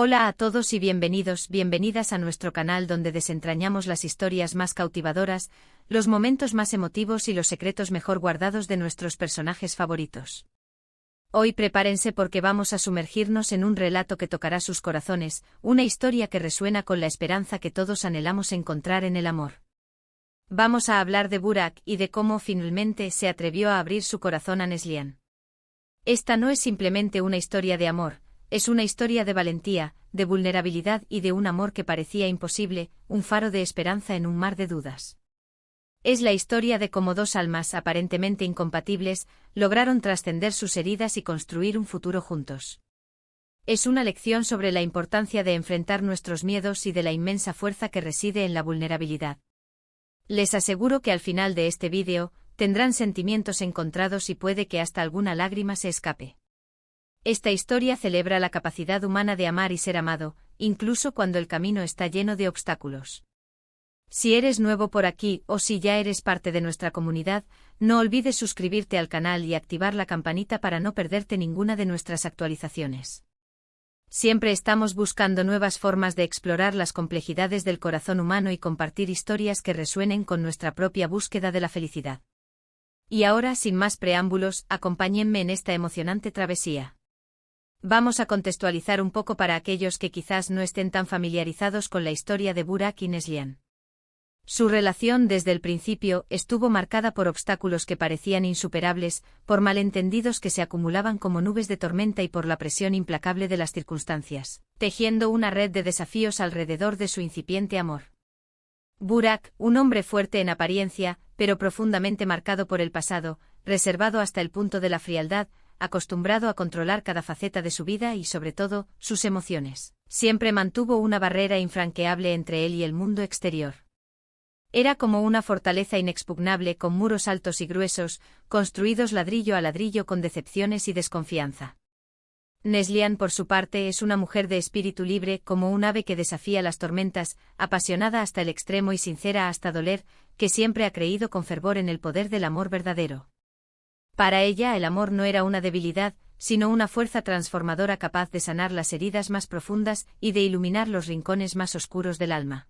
Hola a todos y bienvenidas a nuestro canal donde desentrañamos las historias más cautivadoras, los momentos más emotivos y los secretos mejor guardados de nuestros personajes favoritos. Hoy prepárense porque vamos a sumergirnos en un relato que tocará sus corazones, una historia que resuena con la esperanza que todos anhelamos encontrar en el amor. Vamos a hablar de Burak y de cómo finalmente se atrevió a abrir su corazón a Neslihan. Esta no es simplemente una historia de amor, es una historia de valentía, de vulnerabilidad y de un amor que parecía imposible, un faro de esperanza en un mar de dudas. Es la historia de cómo dos almas aparentemente incompatibles lograron trascender sus heridas y construir un futuro juntos. Es una lección sobre la importancia de enfrentar nuestros miedos y de la inmensa fuerza que reside en la vulnerabilidad. Les aseguro que al final de este vídeo, tendrán sentimientos encontrados y puede que hasta alguna lágrima se escape. Esta historia celebra la capacidad humana de amar y ser amado, incluso cuando el camino está lleno de obstáculos. Si eres nuevo por aquí o si ya eres parte de nuestra comunidad, no olvides suscribirte al canal y activar la campanita para no perderte ninguna de nuestras actualizaciones. Siempre estamos buscando nuevas formas de explorar las complejidades del corazón humano y compartir historias que resuenen con nuestra propia búsqueda de la felicidad. Y ahora, sin más preámbulos, acompáñenme en esta emocionante travesía. Vamos a contextualizar un poco para aquellos que quizás no estén tan familiarizados con la historia de Burak y Neslihan. Su relación desde el principio estuvo marcada por obstáculos que parecían insuperables, por malentendidos que se acumulaban como nubes de tormenta y por la presión implacable de las circunstancias, tejiendo una red de desafíos alrededor de su incipiente amor. Burak, un hombre fuerte en apariencia, pero profundamente marcado por el pasado, reservado hasta el punto de la frialdad, acostumbrado a controlar cada faceta de su vida y, sobre todo, sus emociones, siempre mantuvo una barrera infranqueable entre él y el mundo exterior. Era como una fortaleza inexpugnable con muros altos y gruesos, construidos ladrillo a ladrillo con decepciones y desconfianza. Neslihan, por su parte, es una mujer de espíritu libre, como un ave que desafía las tormentas, apasionada hasta el extremo y sincera hasta doler, que siempre ha creído con fervor en el poder del amor verdadero. Para ella el amor no era una debilidad, sino una fuerza transformadora capaz de sanar las heridas más profundas y de iluminar los rincones más oscuros del alma.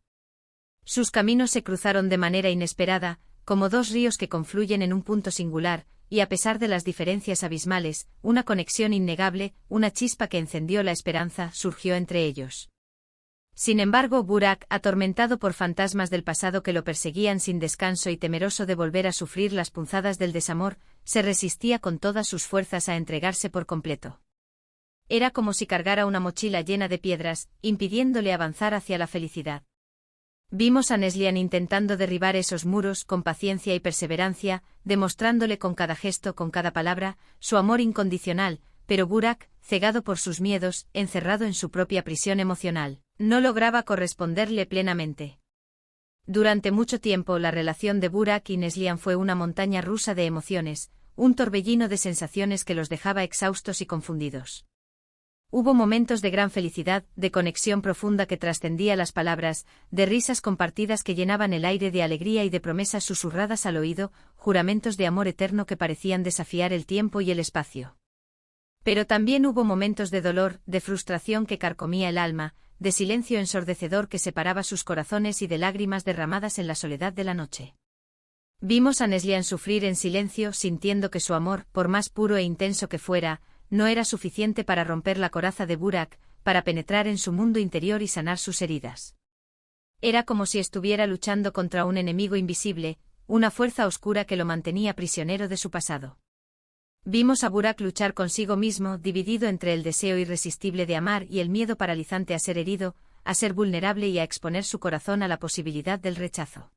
Sus caminos se cruzaron de manera inesperada, como dos ríos que confluyen en un punto singular, y a pesar de las diferencias abismales, una conexión innegable, una chispa que encendió la esperanza, surgió entre ellos. Sin embargo, Burak, atormentado por fantasmas del pasado que lo perseguían sin descanso y temeroso de volver a sufrir las punzadas del desamor, se resistía con todas sus fuerzas a entregarse por completo. Era como si cargara una mochila llena de piedras, impidiéndole avanzar hacia la felicidad. Vimos a Neslihan intentando derribar esos muros con paciencia y perseverancia, demostrándole con cada gesto, con cada palabra, su amor incondicional, pero Burak, cegado por sus miedos, encerrado en su propia prisión emocional, no lograba corresponderle plenamente. Durante mucho tiempo la relación de Burak y Neslihan fue una montaña rusa de emociones, un torbellino de sensaciones que los dejaba exhaustos y confundidos. Hubo momentos de gran felicidad, de conexión profunda que trascendía las palabras, de risas compartidas que llenaban el aire de alegría y de promesas susurradas al oído, juramentos de amor eterno que parecían desafiar el tiempo y el espacio. Pero también hubo momentos de dolor, de frustración que carcomía el alma, de silencio ensordecedor que separaba sus corazones y de lágrimas derramadas en la soledad de la noche. Vimos a Neslihan sufrir en silencio, sintiendo que su amor, por más puro e intenso que fuera, no era suficiente para romper la coraza de Burak, para penetrar en su mundo interior y sanar sus heridas. Era como si estuviera luchando contra un enemigo invisible, una fuerza oscura que lo mantenía prisionero de su pasado. Vimos a Burak luchar consigo mismo, dividido entre el deseo irresistible de amar y el miedo paralizante a ser herido, a ser vulnerable y a exponer su corazón a la posibilidad del rechazo.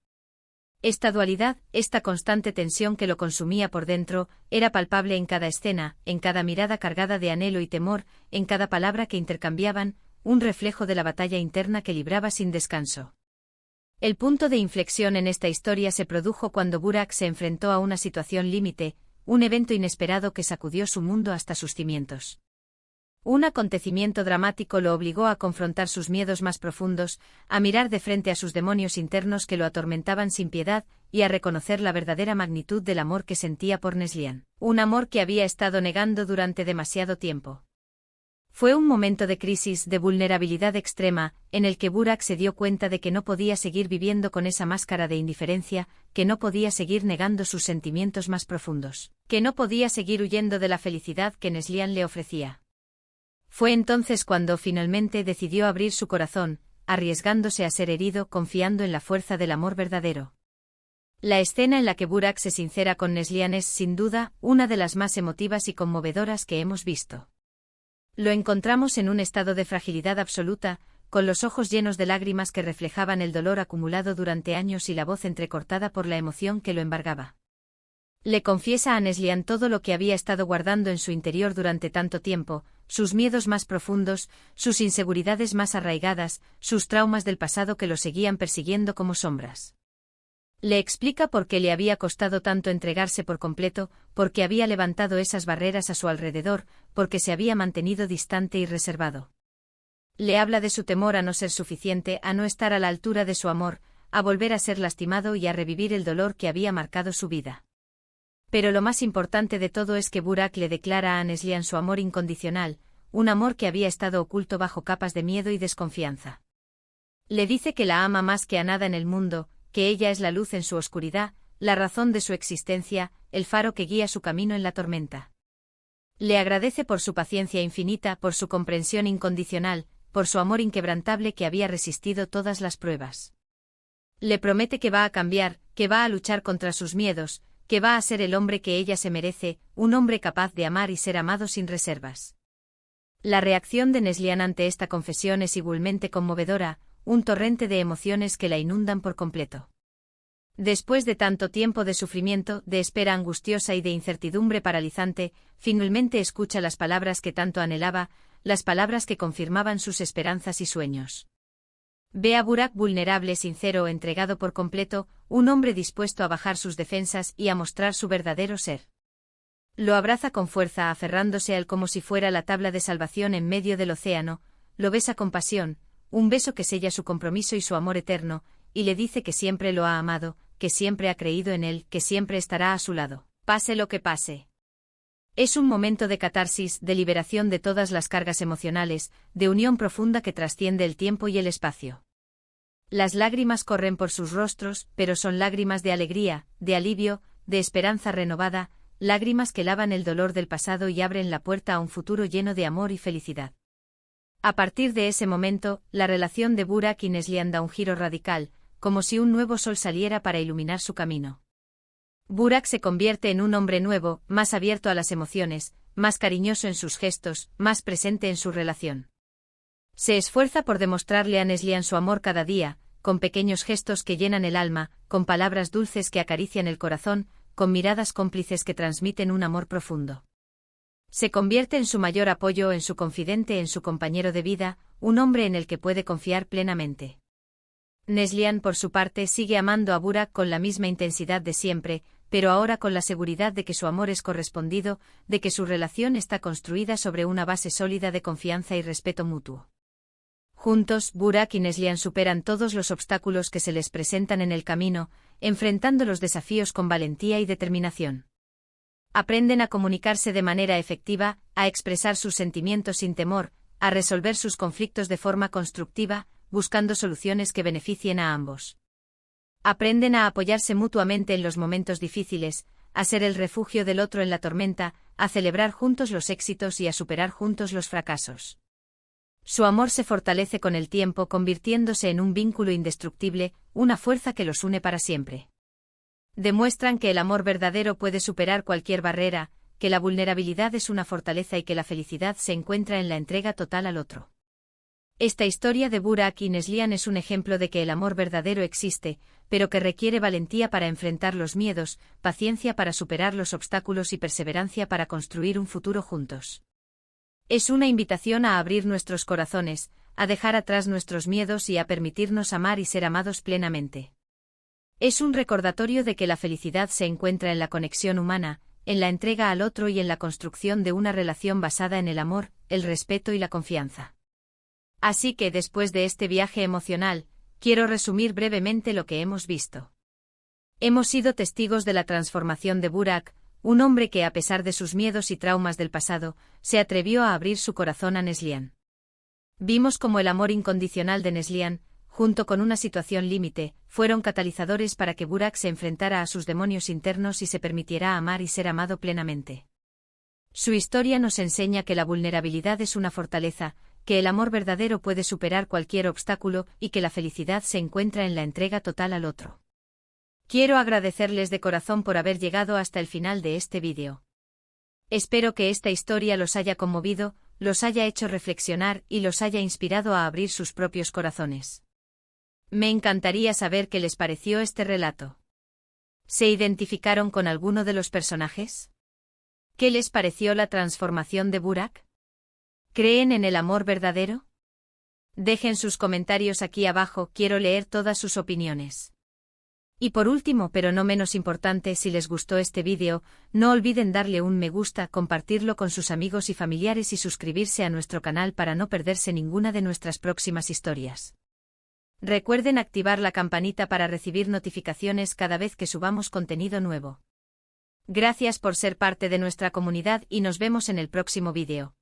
Esta dualidad, esta constante tensión que lo consumía por dentro, era palpable en cada escena, en cada mirada cargada de anhelo y temor, en cada palabra que intercambiaban, un reflejo de la batalla interna que libraba sin descanso. El punto de inflexión en esta historia se produjo cuando Burak se enfrentó a una situación límite, un evento inesperado que sacudió su mundo hasta sus cimientos. Un acontecimiento dramático lo obligó a confrontar sus miedos más profundos, a mirar de frente a sus demonios internos que lo atormentaban sin piedad, y a reconocer la verdadera magnitud del amor que sentía por Neslihan, un amor que había estado negando durante demasiado tiempo. Fue un momento de crisis, de vulnerabilidad extrema, en el que Burak se dio cuenta de que no podía seguir viviendo con esa máscara de indiferencia, que no podía seguir negando sus sentimientos más profundos, que no podía seguir huyendo de la felicidad que Neslihan le ofrecía. Fue entonces cuando finalmente decidió abrir su corazón, arriesgándose a ser herido, confiando en la fuerza del amor verdadero. La escena en la que Burak se sincera con Neslihan es, sin duda, una de las más emotivas y conmovedoras que hemos visto. Lo encontramos en un estado de fragilidad absoluta, con los ojos llenos de lágrimas que reflejaban el dolor acumulado durante años y la voz entrecortada por la emoción que lo embargaba. Le confiesa a Neslihan todo lo que había estado guardando en su interior durante tanto tiempo, sus miedos más profundos, sus inseguridades más arraigadas, sus traumas del pasado que lo seguían persiguiendo como sombras. Le explica por qué le había costado tanto entregarse por completo, porque había levantado esas barreras a su alrededor, porque se había mantenido distante y reservado. Le habla de su temor a no ser suficiente, a no estar a la altura de su amor, a volver a ser lastimado y a revivir el dolor que había marcado su vida. Pero lo más importante de todo es que Burak le declara a Neslihan su amor incondicional, un amor que había estado oculto bajo capas de miedo y desconfianza. Le dice que la ama más que a nada en el mundo, que ella es la luz en su oscuridad, la razón de su existencia, el faro que guía su camino en la tormenta. Le agradece por su paciencia infinita, por su comprensión incondicional, por su amor inquebrantable que había resistido todas las pruebas. Le promete que va a cambiar, que va a luchar contra sus miedos, que va a ser el hombre que ella se merece, un hombre capaz de amar y ser amado sin reservas. La reacción de Neslihan ante esta confesión es igualmente conmovedora, un torrente de emociones que la inundan por completo. Después de tanto tiempo de sufrimiento, de espera angustiosa y de incertidumbre paralizante, finalmente escucha las palabras que tanto anhelaba, las palabras que confirmaban sus esperanzas y sueños. Ve a Burak vulnerable, sincero, entregado por completo, un hombre dispuesto a bajar sus defensas y a mostrar su verdadero ser. Lo abraza con fuerza, aferrándose a él como si fuera la tabla de salvación en medio del océano, lo besa con pasión, un beso que sella su compromiso y su amor eterno, y le dice que siempre lo ha amado, que siempre ha creído en él, que siempre estará a su lado, pase lo que pase. Es un momento de catarsis, de liberación de todas las cargas emocionales, de unión profunda que trasciende el tiempo y el espacio. Las lágrimas corren por sus rostros, pero son lágrimas de alegría, de alivio, de esperanza renovada, lágrimas que lavan el dolor del pasado y abren la puerta a un futuro lleno de amor y felicidad. A partir de ese momento, la relación de Burak y Neslihan da un giro radical, como si un nuevo sol saliera para iluminar su camino. Burak se convierte en un hombre nuevo, más abierto a las emociones, más cariñoso en sus gestos, más presente en su relación. Se esfuerza por demostrarle a Neslihan su amor cada día, con pequeños gestos que llenan el alma, con palabras dulces que acarician el corazón, con miradas cómplices que transmiten un amor profundo. Se convierte en su mayor apoyo, en su confidente, en su compañero de vida, un hombre en el que puede confiar plenamente. Neslihan, por su parte, sigue amando a Burak con la misma intensidad de siempre, pero ahora con la seguridad de que su amor es correspondido, de que su relación está construida sobre una base sólida de confianza y respeto mutuo. Juntos, Burak y Neslihan superan todos los obstáculos que se les presentan en el camino, enfrentando los desafíos con valentía y determinación. Aprenden a comunicarse de manera efectiva, a expresar sus sentimientos sin temor, a resolver sus conflictos de forma constructiva, buscando soluciones que beneficien a ambos. Aprenden a apoyarse mutuamente en los momentos difíciles, a ser el refugio del otro en la tormenta, a celebrar juntos los éxitos y a superar juntos los fracasos. Su amor se fortalece con el tiempo, convirtiéndose en un vínculo indestructible, una fuerza que los une para siempre. Demuestran que el amor verdadero puede superar cualquier barrera, que la vulnerabilidad es una fortaleza y que la felicidad se encuentra en la entrega total al otro. Esta historia de Burak y Neslihan es un ejemplo de que el amor verdadero existe, pero que requiere valentía para enfrentar los miedos, paciencia para superar los obstáculos y perseverancia para construir un futuro juntos. Es una invitación a abrir nuestros corazones, a dejar atrás nuestros miedos y a permitirnos amar y ser amados plenamente. Es un recordatorio de que la felicidad se encuentra en la conexión humana, en la entrega al otro y en la construcción de una relación basada en el amor, el respeto y la confianza. Así que después de este viaje emocional, quiero resumir brevemente lo que hemos visto. Hemos sido testigos de la transformación de Burak, un hombre que, a pesar de sus miedos y traumas del pasado, se atrevió a abrir su corazón a Neslihan. Vimos cómo el amor incondicional de Neslihan, junto con una situación límite, fueron catalizadores para que Burak se enfrentara a sus demonios internos y se permitiera amar y ser amado plenamente. Su historia nos enseña que la vulnerabilidad es una fortaleza, que el amor verdadero puede superar cualquier obstáculo y que la felicidad se encuentra en la entrega total al otro. Quiero agradecerles de corazón por haber llegado hasta el final de este vídeo. Espero que esta historia los haya conmovido, los haya hecho reflexionar y los haya inspirado a abrir sus propios corazones. Me encantaría saber qué les pareció este relato. ¿Se identificaron con alguno de los personajes? ¿Qué les pareció la transformación de Burak? ¿Creen en el amor verdadero? Dejen sus comentarios aquí abajo, quiero leer todas sus opiniones. Y por último, pero no menos importante, si les gustó este vídeo, no olviden darle un me gusta, compartirlo con sus amigos y familiares y suscribirse a nuestro canal para no perderse ninguna de nuestras próximas historias. Recuerden activar la campanita para recibir notificaciones cada vez que subamos contenido nuevo. Gracias por ser parte de nuestra comunidad y nos vemos en el próximo vídeo.